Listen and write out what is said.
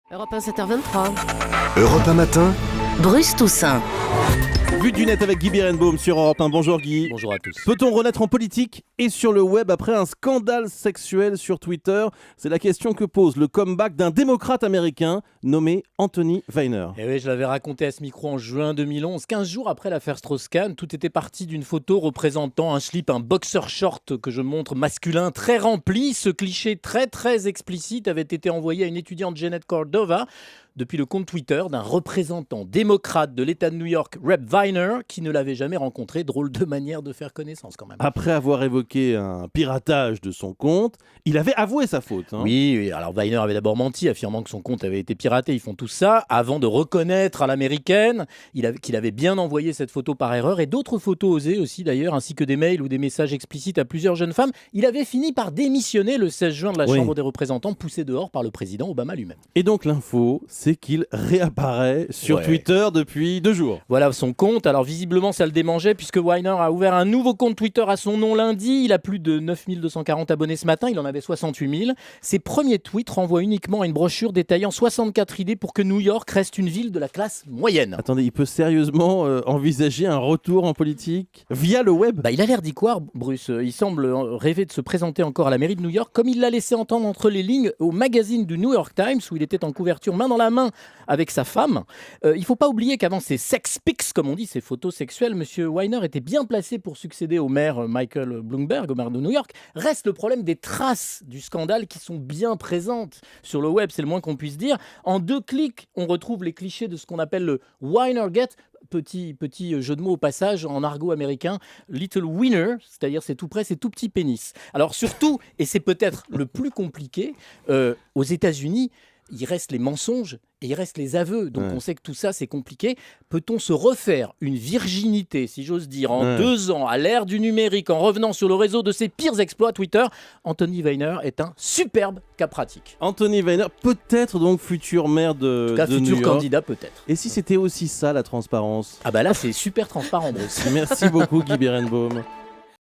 Europe 1, 7h23. Europe 1 matin, Bruce Toussaint. Vue du net avec Guy Birenbaum sur Europe 1. Bonjour Guy. Bonjour à tous. Peut-on renaître en politique et sur le web après un scandale sexuel sur Twitter? C'est la question que pose le comeback d'un démocrate américain nommé Anthony Weiner. Et oui, je l'avais raconté à ce micro en juin 2011, 15 jours après l'affaire Strauss-Kahn. Tout était parti d'une photo représentant un slip, un boxer short que je montre masculin très rempli. Ce cliché très explicite avait été envoyé à une étudiante, Janet Cordova, depuis le compte Twitter d'un représentant démocrate de l'État de New York, Rep. Weiner, qui ne l'avait jamais rencontré. Drôle de manière de faire connaissance quand même. Après avoir évoqué un piratage de son compte, il avait avoué sa faute. Oui, alors Weiner avait d'abord menti, affirmant que son compte avait été piraté. Ils font tout ça avant de reconnaître à l'américaine qu'il avait bien envoyé cette photo par erreur, et d'autres photos osées aussi d'ailleurs, ainsi que des mails ou des messages explicites à plusieurs jeunes femmes. Il avait fini par démissionner le 16 juin de la Chambre des représentants, poussé dehors par le président Obama lui-même. Et donc l'info, c'est qu'il réapparaît sur Twitter depuis 2 jours. Voilà son compte. Alors visiblement ça le démangeait, puisque Weiner a ouvert un nouveau compte Twitter à son nom lundi. Il a plus de 9240 abonnés ce matin, il en avait 68 000. Ses premiers tweets renvoient uniquement à une brochure détaillant 64 idées pour que New York reste une ville de la classe moyenne. Attendez, il peut sérieusement envisager un retour en politique via le web? Il a l'air d'y croire, Bruce. Il semble rêver de se présenter encore à la mairie de New York, comme il l'a laissé entendre entre les lignes au magazine du New York Times, où il était en couverture main dans la main avec sa femme. Il ne faut pas oublier qu'avant ces sex pics, comme on dit, ces photos sexuelles, M. Weiner était bien placé pour succéder au maire Michael Bloomberg, au maire de New York. Reste le problème des traces du scandale qui sont bien présentes sur le web, c'est le moins qu'on puisse dire. En 2 clics, on retrouve les clichés de ce qu'on appelle le Weinergate. Petit jeu de mots au passage en argot américain, little wiener, c'est-à-dire c'est tout près, c'est tout petit pénis. Alors surtout, et c'est peut-être le plus compliqué, aux États-Unis, il reste les mensonges et il reste les aveux. Donc on sait que tout ça, c'est compliqué. Peut-on se refaire une virginité, si j'ose dire, en 2 ans, à l'ère du numérique, en revenant sur le réseau de ses pires exploits Twitter? Anthony Weiner est un superbe cas pratique. Anthony Weiner, peut-être donc futur maire de New York. Futur candidat peut-être. Et si c'était aussi ça la transparence? Là, c'est super transparent, Bruce. Merci beaucoup Guy Birenbaum.